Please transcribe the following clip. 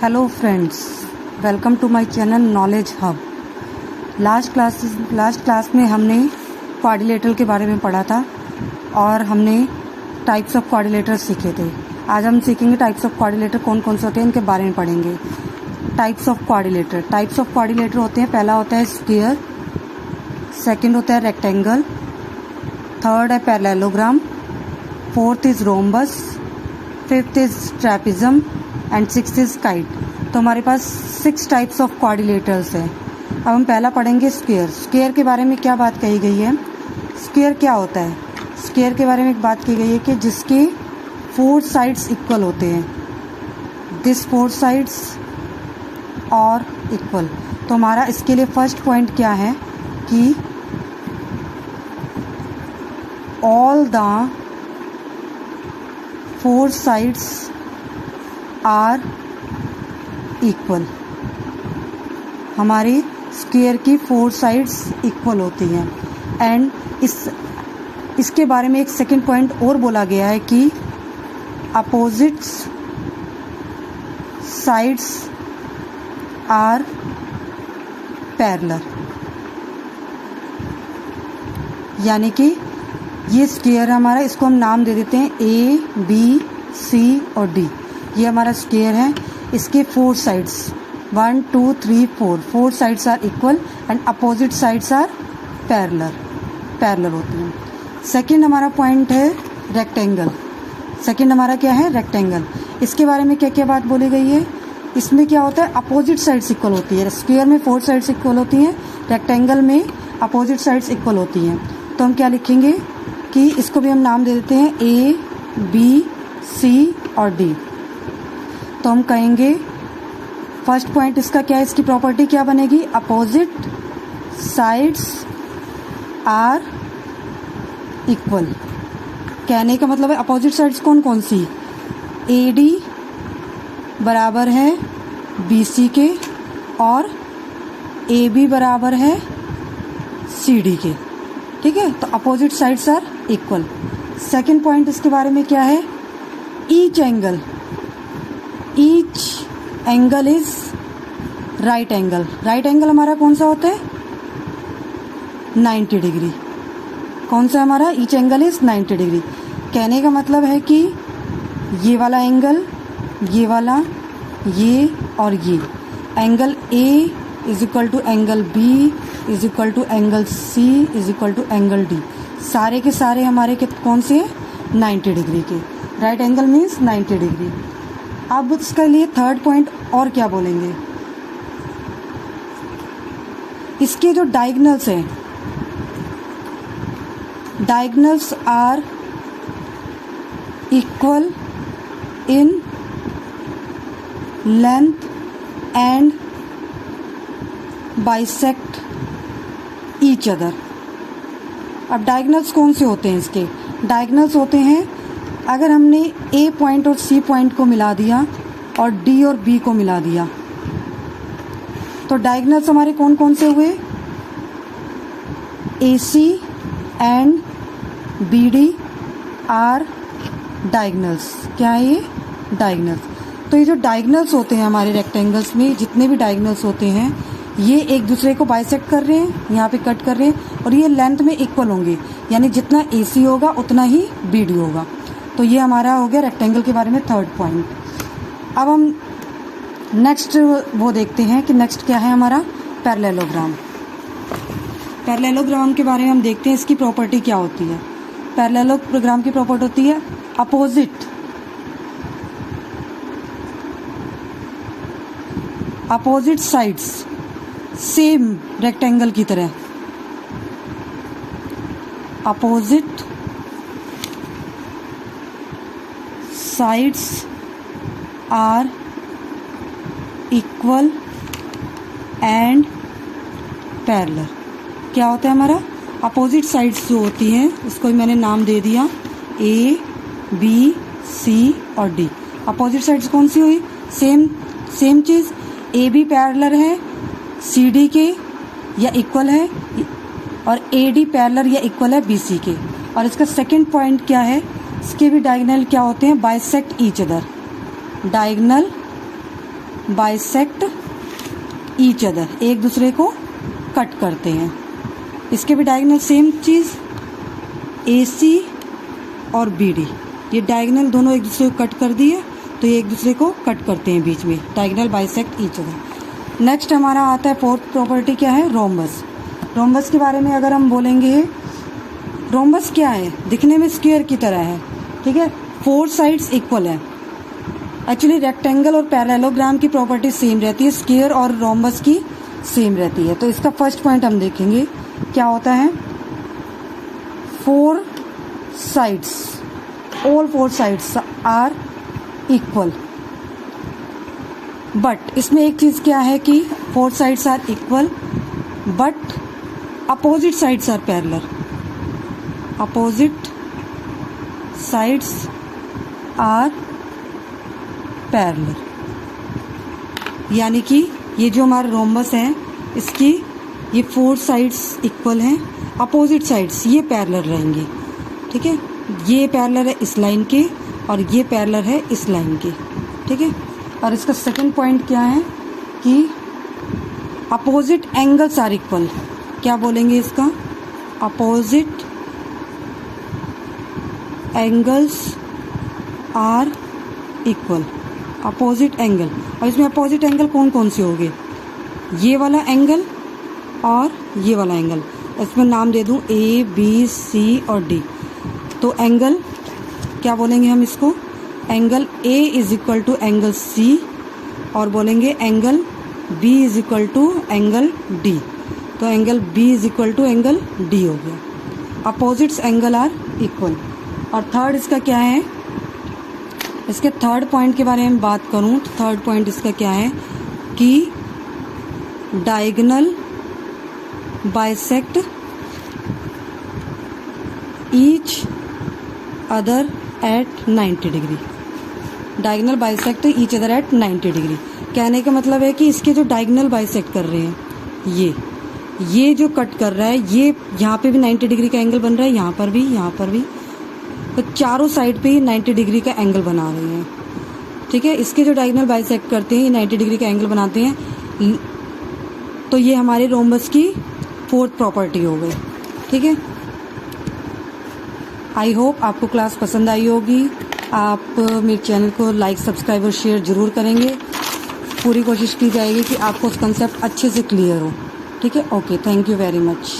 Hello friends, welcome to my channel knowledge hub. Last class में हमने quadrilateral के बारे में पढ़ा था और हमने टाइप्स ऑफ क्वाड्रिलेटर सीखे थे। आज हम सीखेंगे टाइप्स ऑफ क्वाड्रिलेटर कौन कौन से होते हैं, इनके बारे में पढ़ेंगे। टाइप्स ऑफ क्वाड्रिलेटर होते हैं, पहला होता है स्क्वायर, सेकंड होता है रेक्टेंगल, थर्ड है parallelogram, fourth is rhombus, fifth is trapezium and sixth is kite. तो हमारे पास 6 टाइप्स ऑफ क्वाड्रिलेटर्स है। अब हम पहला पढ़ेंगे स्क्वायर। स्क्वायर के बारे में क्या बात कही गई है? स्क्वायर क्या होता है? स्क्वायर के बारे में एक बात की गई है कि जिसके 4 साइड्स इक्वल होते हैं। दिस 4 साइड्स और इक्वल। तो हमारा इसके लिए फर्स्ट पॉइंट क्या है कि all the 4 sides are equal. हमारे स्क्वायर की 4 साइड्स इक्वल होती हैं। एंड इसके बारे में एक सेकंड पॉइंट और बोला गया है कि अपोजिट्स साइड्स आर पैरेलल। यानी कि ये स्क्वायर हमारा, इसको हम नाम दे देते हैं ए, बी, सी और डी। ये हमारा स्क्वायर है। इसके 4 sides 1 2 3 4 sides are equal and opposite sides are parallel होती हैं। सेकंड हमारा पॉइंट है रेक्टेंगल। सेकंड हमारा क्या है? रेक्टेंगल। इसके बारे में क्या क्या बात बोली गई है? इसमें क्या होता है? अपोजिट साइड्स इक्वल होती है। स्क्वायर में 4 साइड्स इक्वल होती हैं, रेक्टेंगल में अपोजिट साइड्स इक्वल होती हैं। तो हम क्या लिखेंगे कि इसको भी हम नाम दे देते हैं ए, बी, सी और डी। तो हम कहेंगे फर्स्ट पॉइंट इसका क्या है, इसकी प्रॉपर्टी क्या बनेगी? Opposite sides are equal. कहने का मतलब है अपोजिट साइड्स कौन कौन सी? ए डी बराबर है बी सी के और ए बी बराबर है सी डी के। ठीक है, तो opposite sides are equal. Second point इसके बारे में क्या है? Each angle is right angle. Right angle हमारा कौन सा होता है? 90 डिग्री। कौन सा हमारा? Each angle is 90 degree. कहने का मतलब है कि ये वाला एंगल, ये वाला, ये और ये angle A is equal to angle B is equal to angle C is equal to angle D. सारे के सारे हमारे कौन से हैं? 90 डिग्री के। Right angle means 90 degree. अब इसके लिए थर्ड पॉइंट और क्या बोलेंगे? इसके जो डायगोनल्स हैं, diagonals are equal in length and bisect each other. अब डायगोनल्स कौन से होते हैं? इसके डायगोनल्स होते हैं अगर हमने ए पॉइंट और सी पॉइंट को मिला दिया और डी और बी को मिला दिया तो डायगोनल्स हमारे कौन कौन से हुए? A C and B D are diagonals. क्या है ये? डायगोनल्स। तो ये जो डायगोनल्स होते हैं हमारे रेक्टेंगल्स में, जितने भी डायगोनल्स होते हैं, ये एक दूसरे को बाइसेक्ट कर रहे हैं, यहाँ पे कट कर रहे हैं और ये लेंथ में इक्वल होंगे। यानी जितना ए सी होगा उतना ही बी डी होगा। तो ये हमारा हो गया रेक्टेंगल के बारे में थर्ड पॉइंट। अब हम नेक्स्ट वो देखते हैं कि नेक्स्ट क्या है हमारा? पैरेललोग्राम। पैरेललोग्राम के बारे में हम देखते हैं इसकी प्रॉपर्टी क्या होती है। पैरेललोग्राम की प्रॉपर्टी होती है अपोजिट साइड्स सेम रेक्टेंगल की तरह। Opposite sides are equal and parallel. क्या होता है हमारा? अपोजिट साइड्स जो होती हैं उसको मैंने नाम दे दिया ए, बी, सी और डी। अपोजिट साइड्स कौन सी हुई? सेम चीज़। ए बी पैरेलल है सी डी के या इक्वल है और ए डी पैरेलल या इक्वल है बी सी के। और इसका सेकंड पॉइंट क्या है? इसके भी डायगोनल क्या होते हैं? Bisect each other. Diagonal bisect each other, एक दूसरे को कट करते हैं। इसके भी डायगोनल सेम चीज़, AC और BD, ये डायगोनल दोनों एक दूसरे को कट कर दिए, तो ये एक दूसरे को कट करते हैं बीच में, diagonal bisect each other. Next हमारा आता है फोर्थ प्रॉपर्टी, क्या है? रोम्बस। रोम्बस के बारे में अगर हम बोलेंगे, रोम्बस क्या है? दिखने में स्क्वायर की तरह है, ठीक है, 4 साइड्स इक्वल है। एक्चुअली रेक्टेंगल और पैरेललोग्राम की प्रॉपर्टी सेम रहती है, स्क्वायर और रोम्बस की सेम रहती है। तो इसका फर्स्ट पॉइंट हम देखेंगे क्या होता है। 4 sides, all 4 sides are equal, but इसमें एक चीज़ क्या है कि 4 sides are equal but opposite sides are parallel, opposite sides are parallel, यानी कि ये जो हमारा रोम्बस है इसकी ये 4 साइड्स इक्वल हैं, अपोजिट साइड्स ये पैरेलल रहेंगी, ठीक है। ये पैरेलल है इस लाइन के और ये पैरेलल है इस लाइन के, ठीक है। और इसका सेकंड पॉइंट क्या है कि अपोजिट एंगल्स आर इक्वल। क्या बोलेंगे इसका? Opposite angles are equal, opposite angle. और इसमें अपोजिट एंगल कौन कौन से होंगे? ये वाला एंगल और ये वाला एंगल। इसमें नाम दे दूं A, B, C और D। तो एंगल क्या बोलेंगे हम इसको? Angle A is equal to angle C और बोलेंगे angle B is equal to angle D। तो angle B is equal to angle D हो गया। Opposites angle are equal. और थर्ड इसका क्या है? इसके थर्ड पॉइंट के बारे में बात करूं तो थर्ड पॉइंट इसका क्या है कि diagonal bisect each other at 90 degree. Diagonal bisect each other at 90 degree कहने का मतलब है कि इसके जो डायगोनल बाइसेक्ट कर रहे हैं, ये जो कट कर रहा है, ये यहाँ पे भी 90 डिग्री का एंगल बन रहा है, यहाँ पर भी, तो चारों साइड पे ही 90 डिग्री का एंगल बना रहे हैं, ठीक है। इसके जो डायगोनल बाइसेक्ट करते हैं ये 90 डिग्री का एंगल बनाते हैं। तो ये हमारे रोम्बस की फोर्थ प्रॉपर्टी हो गई, ठीक है। आई होप आपको क्लास पसंद आई होगी। आप मेरे चैनल को लाइक, सब्सक्राइब और शेयर ज़रूर करेंगे। पूरी कोशिश की जाएगी कि आपको कंसेप्ट अच्छे से क्लियर हो, ठीक है। Okay, thank you very much.